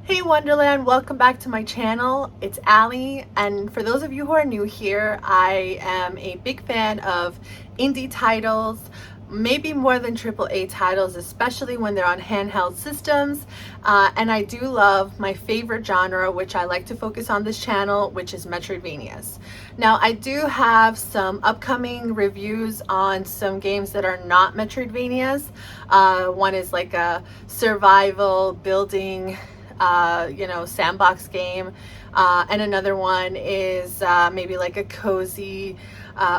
Hey Wonderland, welcome back to my channel. It's Allie, and for those of you who are new here, I am a big fan of indie titles, maybe more than AAA titles, especially when they're on handheld systems. And I do love my favorite genre, which I like to focus on this channel, which is Metroidvanias. Now, I do have some upcoming reviews on some games that are not Metroidvanias. One is like a survival building sandbox game, and another one is maybe like a cozy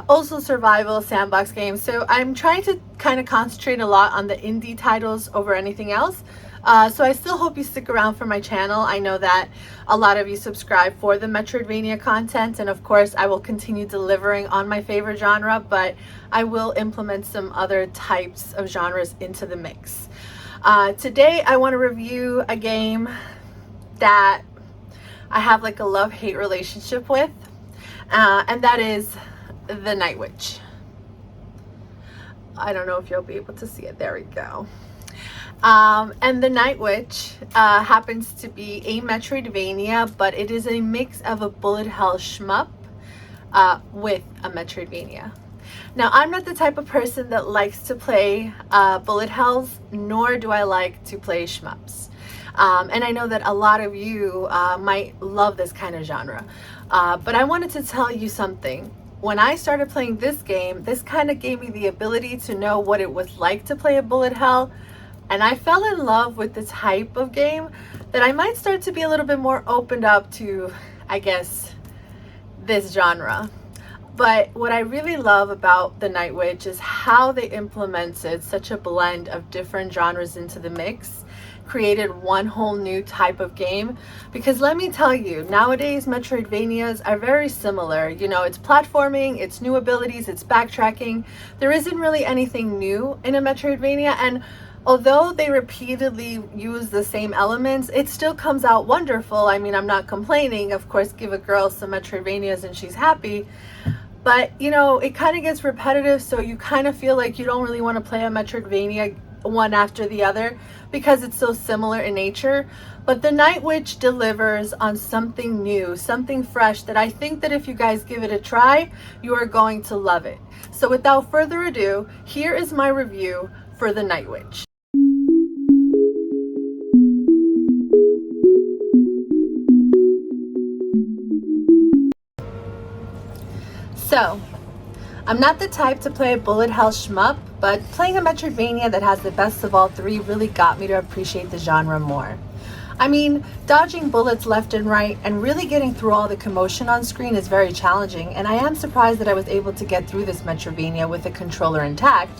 also survival sandbox game. So I'm trying to kind of concentrate a lot on the indie titles over anything else. So I still hope you stick around for my channel. I know that a lot of you subscribe for the Metroidvania content, and of course I will continue delivering on my favorite genre, but I will implement some other types of genres into the mix. Today I want to review a game that I have like a love-hate relationship with, and that is the Night Witch. I don't know if you'll be able to see it. There we go. And the Night Witch happens to be a Metroidvania, but it is a mix of a bullet hell shmup with a Metroidvania. Now, I'm not the type of person that likes to play bullet hells, nor do I like to play shmups. And I know that a lot of you might love this kind of genre. But I wanted to tell you something. When I started playing this game, this kind of gave me the ability to know what it was like to play a bullet hell. And I fell in love with the type of game that I might start to be a little bit more opened up to, I guess, this genre. But what I really love about the Night Witch is how they implemented such a blend of different genres into the mix, created one whole new type of game. Because let me tell you, nowadays Metroidvanias are very similar. You know, it's platforming, it's new abilities, it's backtracking. There isn't really anything new in a Metroidvania, and although they repeatedly use the same elements, it still comes out wonderful. I mean, I'm not complaining. Of course, give a girl some Metroidvanias and she's happy. But, you know, it kind of gets repetitive, so you kind of feel like you don't really want to play a Metroidvania one after the other because it's so similar in nature. But the Night Witch delivers on something new, something fresh that I think that if you guys give it a try, you are going to love it. So without further ado, here is my review for the Night Witch. So, I'm not the type to play a bullet hell shmup, but playing a Metroidvania that has the best of all three really got me to appreciate the genre more. I mean, dodging bullets left and right and really getting through all the commotion on screen is very challenging, and I am surprised that I was able to get through this Metroidvania with the controller intact.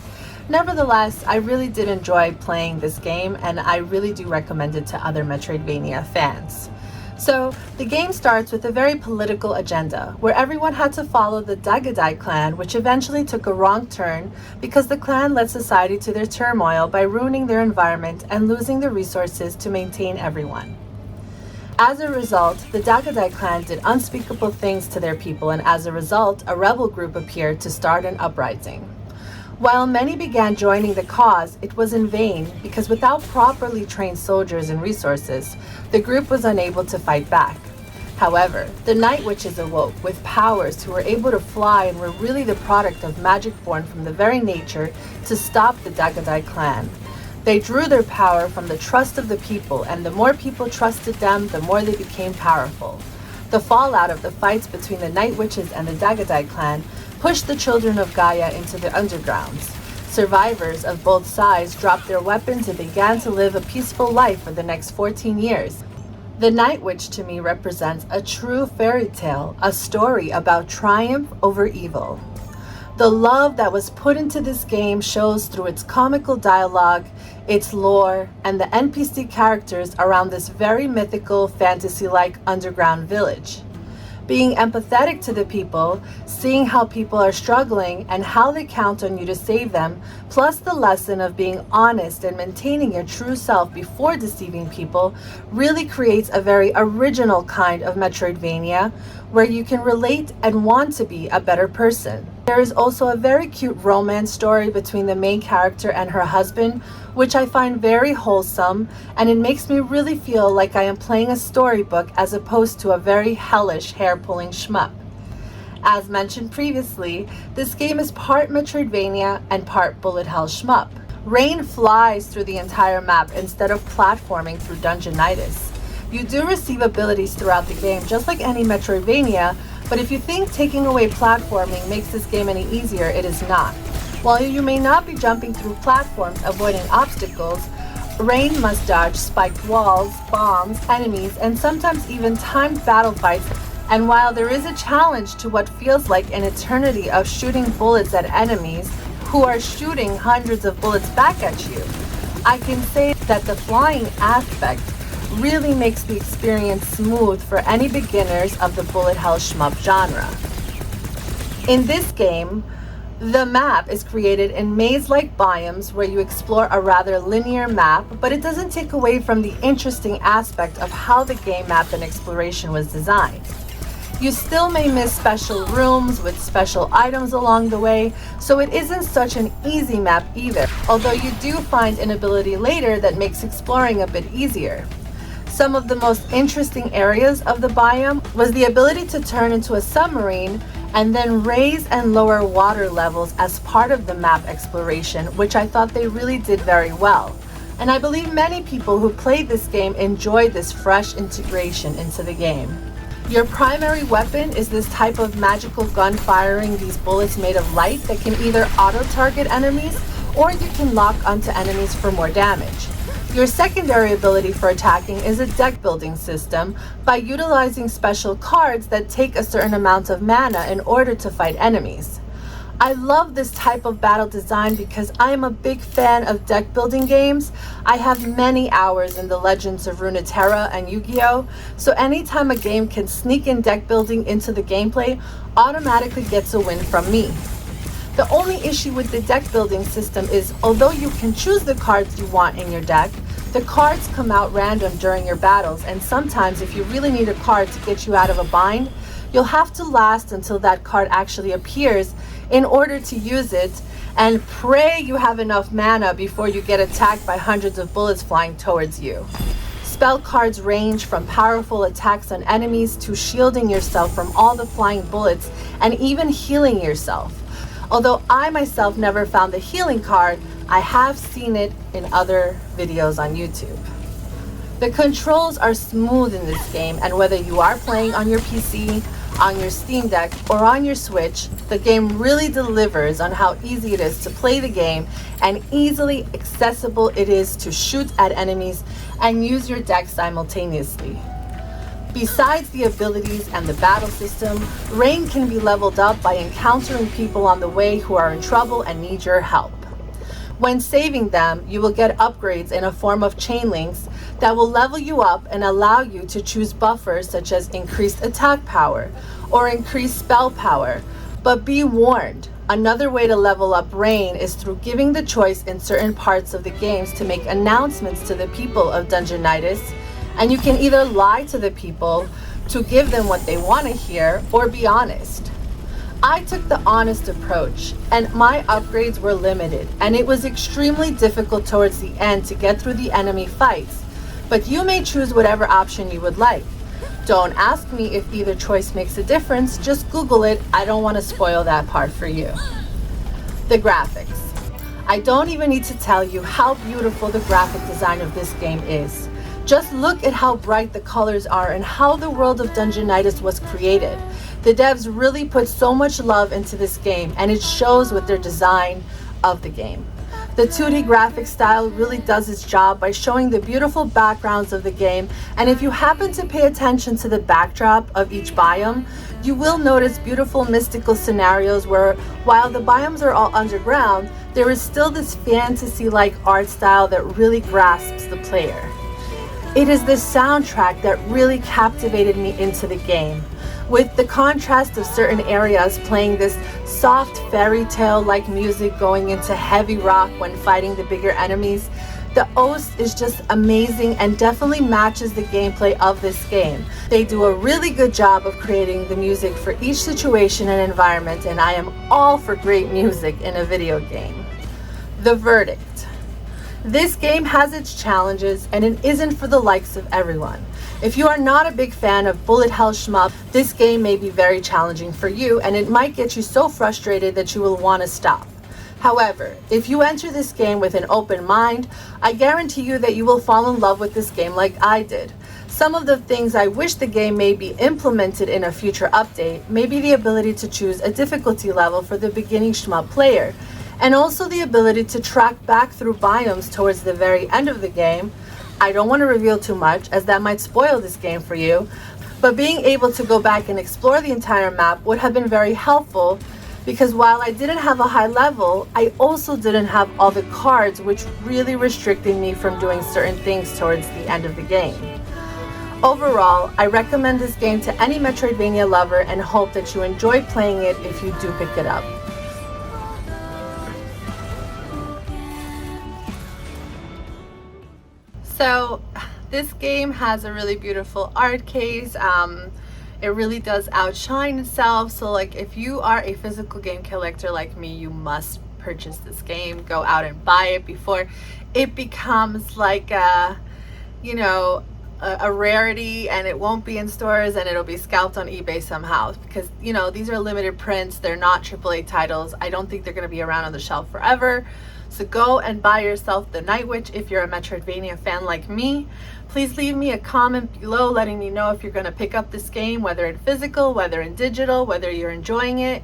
Nevertheless, I really did enjoy playing this game, and I really do recommend it to other Metroidvania fans. So, the game starts with a very political agenda, where everyone had to follow the Dagadai clan, which eventually took a wrong turn because the clan led society to their turmoil by ruining their environment and losing the resources to maintain everyone. As a result, the Dagadai clan did unspeakable things to their people, and as a result, a rebel group appeared to start an uprising. While many began joining the cause, it was in vain because without properly trained soldiers and resources, the group was unable to fight back. However, the Night Witches awoke with powers who were able to fly and were really the product of magic born from the very nature to stop the Dagadai clan. They drew their power from the trust of the people, and the more people trusted them, the more they became powerful. The fallout of the fights between the Night Witches and the Dagadai clan pushed the children of Gaia into the undergrounds. Survivors of both sides dropped their weapons and began to live a peaceful life for the next 14 years. The Night Witch to me represents a true fairy tale, a story about triumph over evil. The love that was put into this game shows through its comical dialogue, its lore, and the NPC characters around this very mythical, fantasy-like underground village. Being empathetic to the people, seeing how people are struggling and how they count on you to save them, plus the lesson of being honest and maintaining your true self before deceiving people, really creates a very original kind of Metroidvania where you can relate and want to be a better person. There is also a very cute romance story between the main character and her husband, which I find very wholesome, and it makes me really feel like I am playing a storybook as opposed to a very hellish hair-pulling shmup. As mentioned previously, this game is part Metroidvania and part bullet hell shmup. Rain flies through the entire map instead of platforming through Dungeonitis. You do receive abilities throughout the game just like any Metroidvania, but if you think taking away platforming makes this game any easier, it is not. While you may not be jumping through platforms avoiding obstacles, Rain must dodge spiked walls, bombs, enemies, and sometimes even timed battle fights. And while there is a challenge to what feels like an eternity of shooting bullets at enemies who are shooting hundreds of bullets back at you, I can say that the flying aspect really makes the experience smooth for any beginners of the bullet hell shmup genre. In this game, the map is created in maze-like biomes where you explore a rather linear map, but it doesn't take away from the interesting aspect of how the game map and exploration was designed. You still may miss special rooms with special items along the way, so it isn't such an easy map either, although you do find an ability later that makes exploring a bit easier. Some of the most interesting areas of the biome was the ability to turn into a submarine and then raise and lower water levels as part of the map exploration, which I thought they really did very well. And I believe many people who played this game enjoyed this fresh integration into the game. Your primary weapon is this type of magical gun firing these bullets made of light that can either auto-target enemies or you can lock onto enemies for more damage. Your secondary ability for attacking is a deck building system by utilizing special cards that take a certain amount of mana in order to fight enemies. I love this type of battle design because I am a big fan of deck building games. I have many hours in the Legends of Runeterra and Yu-Gi-Oh! So anytime a game can sneak in deck building into the gameplay, automatically gets a win from me. The only issue with the deck building system is, although you can choose the cards you want in your deck, the cards come out random during your battles, and sometimes if you really need a card to get you out of a bind, you'll have to last until that card actually appears in order to use it, and pray you have enough mana before you get attacked by hundreds of bullets flying towards you. Spell cards range from powerful attacks on enemies to shielding yourself from all the flying bullets and even healing yourself. Although I myself never found the healing card, I have seen it in other videos on YouTube. The controls are smooth in this game, and whether you are playing on your PC, on your Steam Deck, or on your Switch, the game really delivers on how easy it is to play the game and easily accessible it is to shoot at enemies and use your deck simultaneously. Besides the abilities and the battle system, Rain can be leveled up by encountering people on the way who are in trouble and need your help. When saving them, you will get upgrades in a form of chain links that will level you up and allow you to choose buffers such as increased attack power or increased spell power. But be warned, another way to level up Rain is through giving the choice in certain parts of the games to make announcements to the people of Dungeonitis, and you can either lie to the people to give them what they want to hear or be honest. I took the honest approach, and my upgrades were limited, and it was extremely difficult towards the end to get through the enemy fights, but you may choose whatever option you would like. Don't ask me if either choice makes a difference, just Google it. I don't want to spoil that part for you. The graphics. I don't even need to tell you how beautiful the graphic design of this game is. Just look at how bright the colors are and how the world of Dungeonitis was created. The devs really put so much love into this game, and it shows with their design of the game. The 2D graphic style really does its job by showing the beautiful backgrounds of the game, and if you happen to pay attention to the backdrop of each biome, you will notice beautiful mystical scenarios where, while the biomes are all underground, there is still this fantasy-like art style that really grasps the player. It is the soundtrack that really captivated me into the game, with the contrast of certain areas playing this soft fairy tale like music going into heavy rock when fighting the bigger enemies. The OST is just amazing and definitely matches the gameplay of this game. They do a really good job of creating the music for each situation and environment, and I am all for great music in a video game. The verdict. This game has its challenges and it isn't for the likes of everyone. If you are not a big fan of bullet hell shmup, this game may be very challenging for you and it might get you so frustrated that you will want to stop. However, if you enter this game with an open mind, I guarantee you that you will fall in love with this game like I did. Some of the things I wish the game may be implemented in a future update may be the ability to choose a difficulty level for the beginning shmup player, and also the ability to track back through biomes towards the very end of the game. I don't want to reveal too much as that might spoil this game for you, but being able to go back and explore the entire map would have been very helpful, because while I didn't have a high level, I also didn't have all the cards, which really restricted me from doing certain things towards the end of the game. Overall, I recommend this game to any Metroidvania lover and hope that you enjoy playing it if you do pick it up. So this game has a really beautiful art case. It really does outshine itself. So like if you are a physical game collector like me, you must purchase this game. Go out and buy it before it becomes like a rarity and it won't be in stores and it'll be scalped on eBay somehow, because these are limited prints. They're not AAA titles. I don't think they're going to be around on the shelf forever. So go and buy yourself the Night Witch if you're a Metroidvania fan like me. Please leave me a comment below letting me know if you're going to pick up this game, whether in physical, whether in digital, whether you're enjoying it.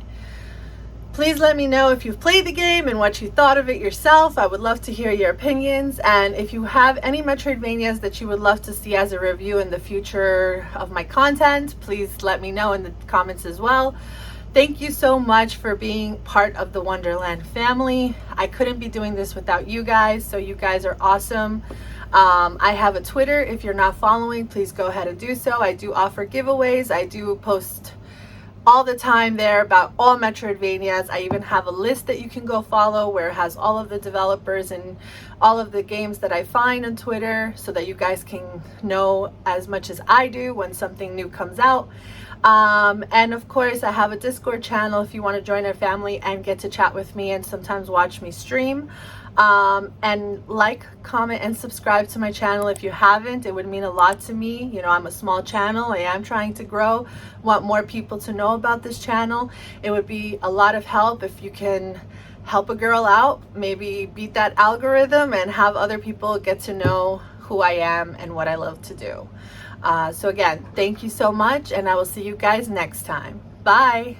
Please let me know if you've played the game and what you thought of it yourself. I would love to hear your opinions. And if you have any Metroidvanias that you would love to see as a review in the future of my content, please let me know in the comments as well. Thank you so much for being part of the Wonderland family. I couldn't be doing this without you guys, so you guys are awesome. I have a Twitter. If you're not following, please go ahead and do so. I do offer giveaways. I do post all the time there about all Metroidvanias. I even have a list that you can go follow where it has all of the developers and all of the games that I find on Twitter, so that you guys can know as much as I do when something new comes out. And of course, I have a Discord channel if you want to join our family and get to chat with me and sometimes watch me stream. And like, comment, and subscribe to my channel if you haven't. It would mean a lot to me. I'm a small channel. I am trying to grow. Want more people to know about this channel. It would be a lot of help if you can help a girl out, maybe beat that algorithm and have other people get to know who I am and what I love to do. So again, thank you so much, and I will see you guys next time. Bye.